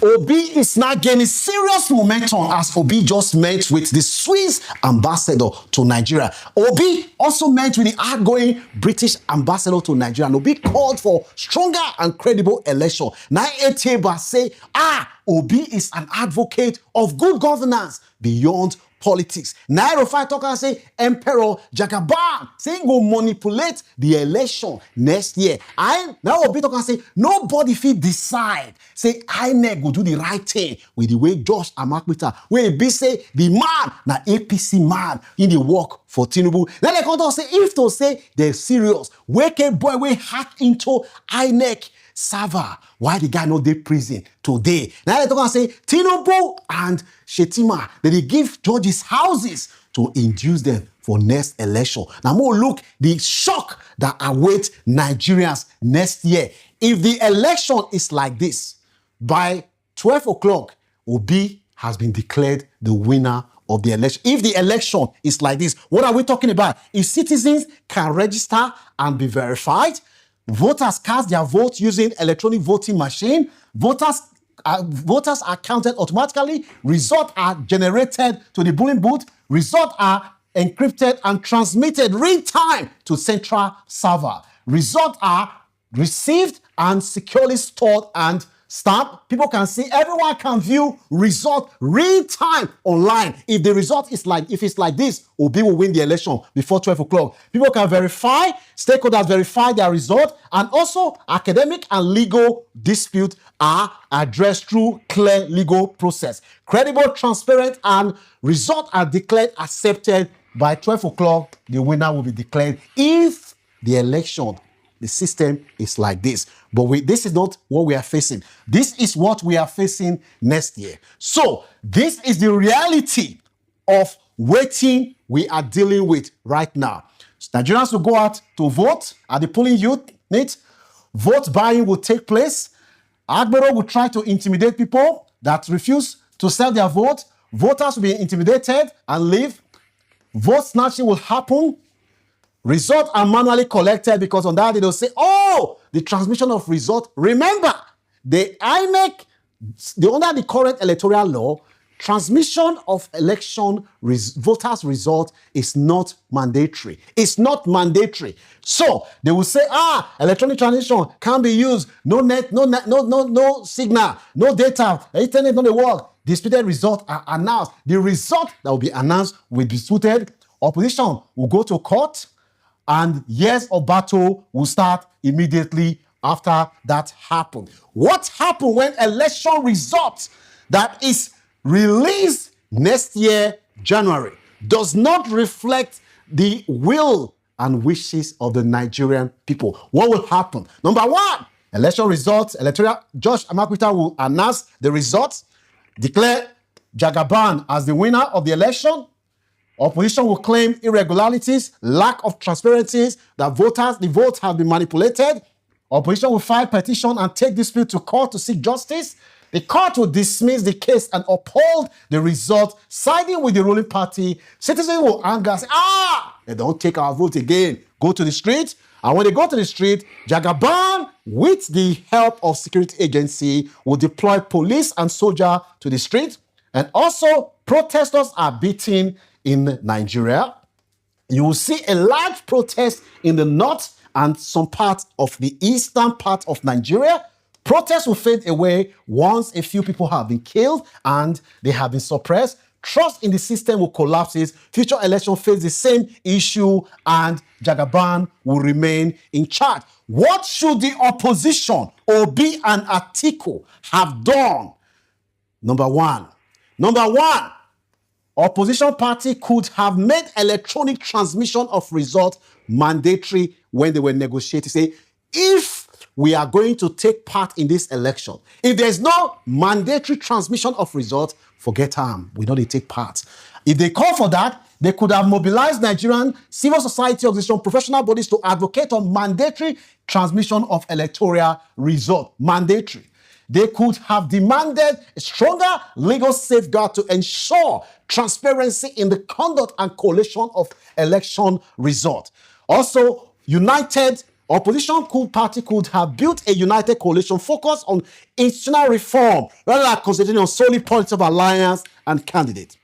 Obi is now gaining serious momentum as Obi just met with the Swiss ambassador to Nigeria. Obi also met with the outgoing British ambassador to Nigeria. And Obi called for stronger and credible election. Now Eteba say, Obi is an advocate of good governance beyond politics. Now Rufai talk and say Emperor Jagaban say go manipulate the election next year. I now Obi talk and say nobody fit decide. Say INEC go do the right thing with the way Josh Amakwita where be say the man na APC man in the work for Tinubu. Then they come to say if to say they're serious, wake boy we hack into INEC server. Why the guy no dey prison today? Now they talk and say Tinubu and Shetima, they give judges houses to induce them for next election. Now more look the shock that awaits Nigerians next year. If the election is like this, by 12 o'clock, Obi has been declared the winner of the election. If the election is like this, what are we talking about? If citizens can register and be verified, voters cast their vote using electronic voting machine, voters are counted automatically, results are generated to the polling booth, results are encrypted and transmitted real time to central server. Results are received and securely stored and stamped. People can see, everyone can view result real time online. If the result is if it's like this, Obi will win the election before 12 o'clock. People can verify, stakeholders verify their result, and also academic and legal disputes are addressed through clear legal process. Credible, transparent, and results are declared accepted by 12 o'clock. The winner will be declared if the election, the system is like this. But this is not what we are facing. This is what we are facing next year. So this is the reality of waiting we are dealing with right now. Nigerians will go out to vote at the polling unit. Vote buying will take place. Agbero will try to intimidate people that refuse to sell their vote. Voters will be intimidated and leave. Vote snatching will happen. Results are manually collected because on that day they'll say, the transmission of result. Remember, the INEC, under the current electoral law, transmission of election voters' result is not mandatory. It's not mandatory. So they will say, electronic transmission can be used. No net, no signal, no data, internet not work. Disputed results are announced. The result that will be announced will be disputed. Opposition will go to court. And years of battle will start immediately after that happened. What happened when election results that is released next year, January, does not reflect the will and wishes of the Nigerian people? What will happen? Number one, election results, Josh Amakwita will announce the results, declare Jagaban as the winner of the election. Opposition will claim irregularities, lack of transparencies, that the votes have been manipulated. Opposition will file petition and take dispute to court to seek justice. The court will dismiss the case and uphold the result, siding with the ruling party. Citizens will anger, say, they don't take our vote again. Go to the street. And when they go to the street, Jagaban, with the help of security agency, will deploy police and soldier to the street. And also, protesters are beaten in Nigeria. You will see a large protest in the north and some parts of the eastern part of Nigeria. Protests will fade away once a few people have been killed and they have been suppressed. Trust in the system will collapse. Future elections face the same issue and Jagaban will remain in charge. What should the opposition, Obi and Atiku, have done? Number one, opposition party could have made electronic transmission of results mandatory when they were negotiating. Say, if we are going to take part in this election, if there's no mandatory transmission of results, forget them. We know they take part. If they call for that, they could have mobilized Nigerian civil society organizations, professional bodies to advocate on mandatory transmission of electoral result. Mandatory. They could have demanded a stronger legal safeguard to ensure transparency in the conduct and collation of election results. Also, united opposition party could have built a united coalition focused on institutional reform rather than concentrating on solely political alliance and candidate.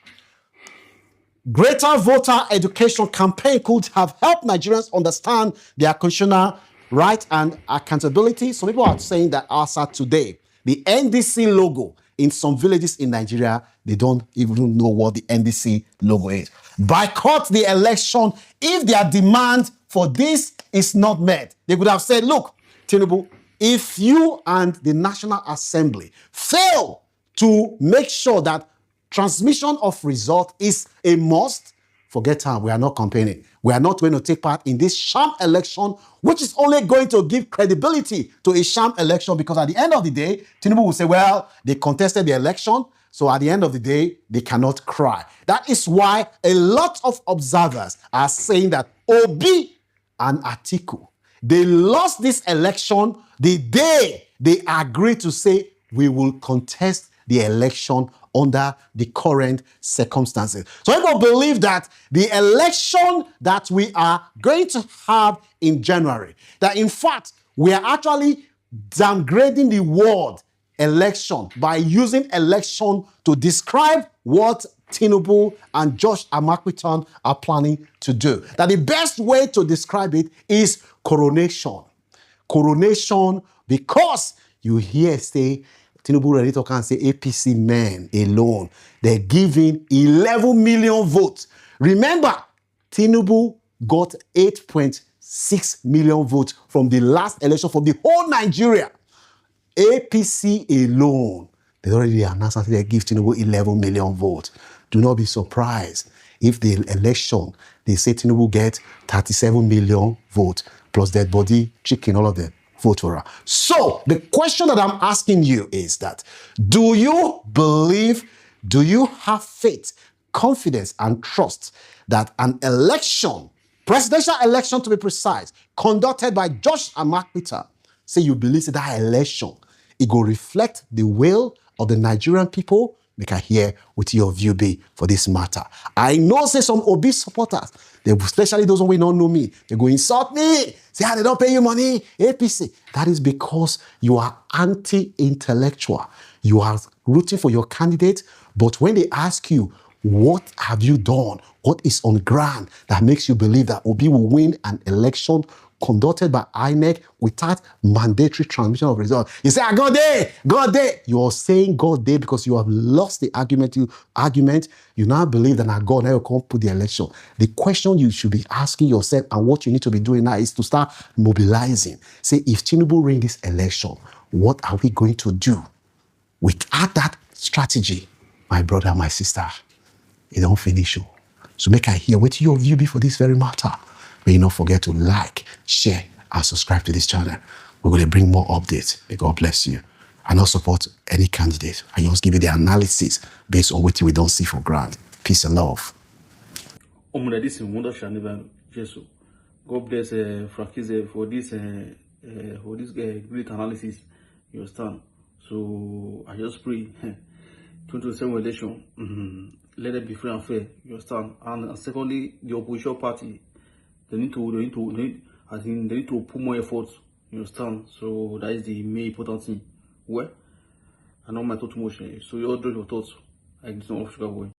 Greater voter education campaign could have helped Nigerians understand their constitutional right and accountability. Some people are saying that as at today, the NDC logo in some villages in Nigeria, they don't even know what the NDC logo is. Boycott the election if their demand for this is not met. They could have said, look, Tinubu, if you and the National Assembly fail to make sure that transmission of result is a must, forget time. We are not campaigning. We are not going to take part in this sham election, which is only going to give credibility to a sham election, because at the end of the day, Tinubu will say, well, they contested the election, so at the end of the day, they cannot cry. That is why a lot of observers are saying that Obi and Atiku, they lost this election the day they agreed to say, we will contest the election under the current circumstances. So people believe that the election that we are going to have in January, that in fact, we are actually downgrading the word election by using election to describe what Tinubu and Josh Amakpitan are planning to do. That the best way to describe it is coronation. Coronation, because you hear say, Tinubu ready to come and say APC men alone, they're giving 11 million votes. Remember, Tinubu got 8.6 million votes from the last election from the whole Nigeria. APC alone, they already announced that they give Tinubu 11 million votes. Do not be surprised if the election, they say Tinubu get 37 million votes, plus dead body, chicken, all of them. Vote for her. So the question that I'm asking you is that, do you believe, do you have faith, confidence, and trust that an election, presidential election to be precise, conducted by Josh Amakpitan, say you believe that election, it will reflect the will of the Nigerian people? Make I hear what your view be for this matter. I know say some Obi supporters, especially those who don't know me, they go insult me, say they don't pay you money, APC. That is because you are anti-intellectual. You are rooting for your candidate, but when they ask you, what have you done? What is on ground that makes you believe that Obi will win an election conducted by INEC without mandatory transmission of results? You say, God day, God day. You are saying God day because you have lost the argument. You now believe that God now can't put the election. The question you should be asking yourself and what you need to be doing now is to start mobilizing. Say, if Tinubu win this election, what are we going to do? Without that strategy, my brother, my sister, it don't finish you. So make I hear what your view be for this very matter. May you not forget to like, share, and subscribe to this channel. We're going to bring more updates. May God bless you. And not support any candidate. I just give you the analysis based on what we don't see for granted. Peace and love. God bless Frakize for this great analysis. You understand? So I just pray 2027 election, let it be free and fair. You understand? And secondly, the opposition party, they need to put more effort. You understand? So that is the main important thing. Well, I know my thought too much. So you all do your thoughts. I just don't know